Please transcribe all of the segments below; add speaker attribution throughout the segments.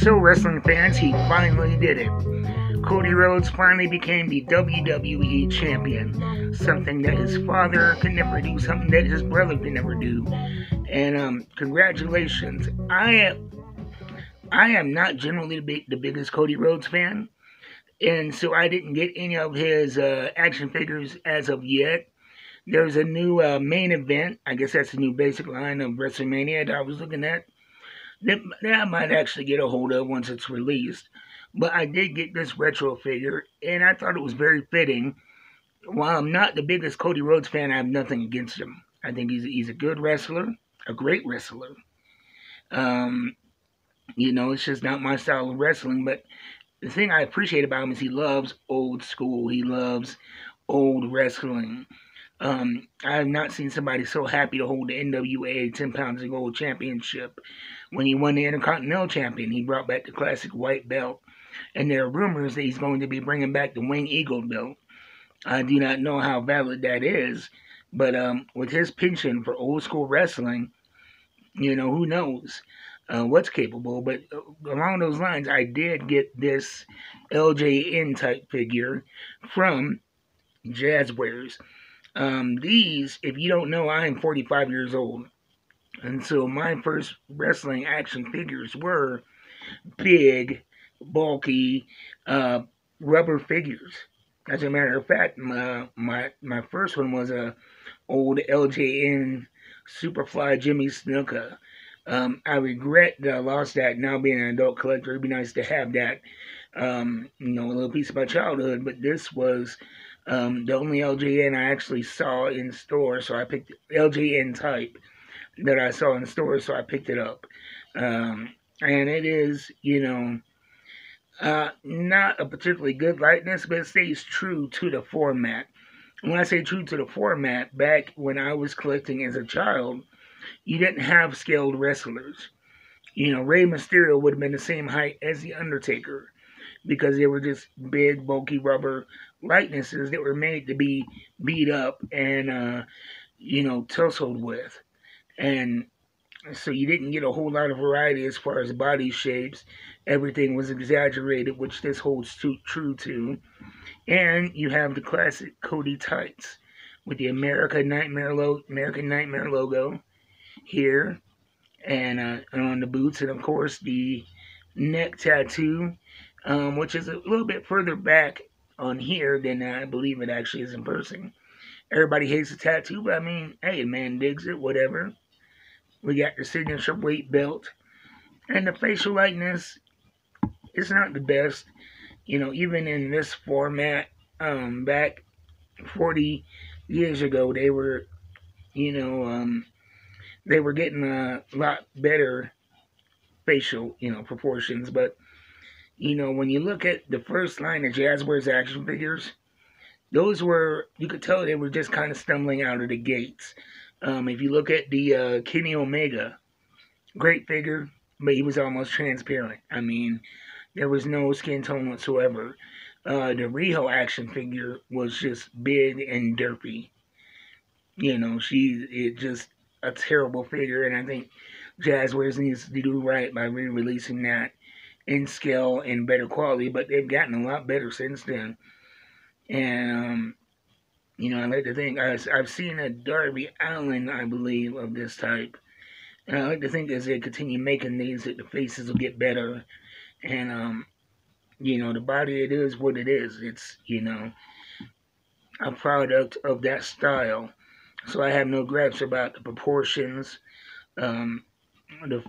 Speaker 1: So, wrestling fans, he finally did it. Cody Rhodes finally became the WWE Champion. Something that his father could never do, something that his brother could never do. And congratulations. I am not generally the biggest Cody Rhodes fan, and so I didn't get any of his action figures as of yet. There's a new main event. I guess that's the new basic line of WrestleMania that I was looking at. That I might actually get a hold of once it's released. But I did get this retro figure, and I thought it was very fitting. While I'm not the biggest Cody Rhodes fan, I have nothing against him. I think he's a good wrestler, a great wrestler. Um, it's just not my style of wrestling. But the thing I appreciate about him is he loves old school. He loves old wrestling. I have not seen somebody so happy to hold the NWA 10 pounds of gold championship. When he won the Intercontinental Champion, he brought back the classic white belt. And there are rumors that he's going to be bringing back the Wing Eagle belt. I do not know how valid that is. But with his penchant for old school wrestling, who knows what's capable. But along those lines, I did get this LJN type figure from Jazzwares. These, if you don't know, I am 45 years old. And so my first wrestling action figures were big, bulky, rubber figures. As a matter of fact, my first one was a old LJN Superfly Jimmy Snuka. I regret that I lost that. Now being an adult collector, it'd be nice to have that, a little piece of my childhood. But this was the only LJN I actually saw in store, so I picked LJN type that I saw in store, so I picked it up. And it is, not a particularly good likeness, but it stays true to the format. When I say true to the format, back when I was collecting as a child, you didn't have scaled wrestlers. Rey Mysterio would have been the same height as The Undertaker because they were just big, bulky rubber likenesses that were made to be beat up and, tussled with. And so you didn't get a whole lot of variety as far as body shapes. Everything was exaggerated, which this holds true to. And you have the classic Cody tights with the American Nightmare logo here and on the boots, and of course the neck tattoo, which is a little bit further back on here than I believe it actually is in person. Everybody hates the tattoo, but I mean, hey, man digs it, whatever. We got the signature weight belt, and the facial likeness is not the best. Even in this format, back 40 years ago, they were, they were getting a lot better facial, proportions. But, when you look at the first line of Jazzwares action figures, those were, you could tell they were just kind of stumbling out of the gates. If you look at the Kenny Omega, great figure, but he was almost transparent. I mean, there was no skin tone whatsoever. The Riho action figure was just big and derpy. It's just a terrible figure, and I think Jazzwares needs to do right by re-releasing that in scale and better quality, but they've gotten a lot better since then. And, I like to think, I've seen a Darby Allin, I believe, of this type. And I like to think as they continue making these, that the faces will get better. And, the body, it is what it is. It's, a product of that style. So I have no gripes about the proportions, the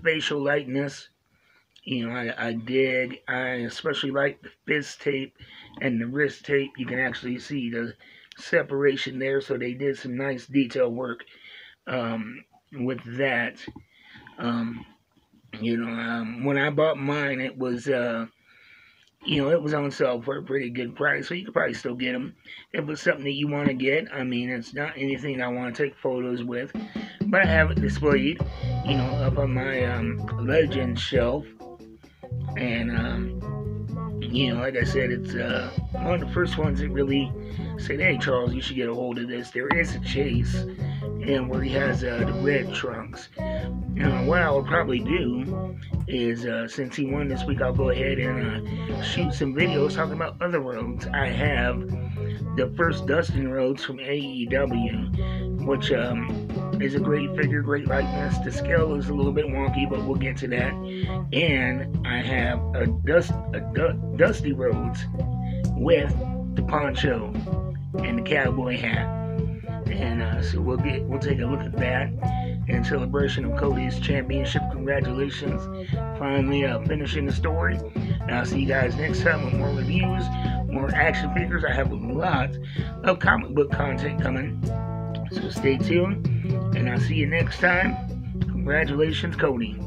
Speaker 1: facial likeness. I especially like the fist tape and the wrist tape. You can actually see the separation there, so they did some nice detail work with that. When I bought mine, it was, it was on sale for a pretty good price, so you could probably still get them if it's something that you want to get. I mean, it's not anything I want to take photos with, but I have it displayed, up on my Legends shelf. And, You know, like I said, it's one of the first ones that really said, hey, Charles, you should get a hold of this. There is a chase, and where he has the red trunks. What I would probably do is, since he won this week, I'll go ahead and shoot some videos talking about other roads. I have the first Dustin Rhodes from AEW, which is a great figure, great likeness. The scale is a little bit wonky, but we'll get to that. And I have a Dusty Rhodes with the poncho and the cowboy hat. And so we'll take a look at that in celebration of Cody's championship. Congratulations, finally finishing the story. And I'll see you guys next time with more reviews, more action figures. I have a lot of comic book content coming, so stay tuned, and I'll see you next time. Congratulations, Cody.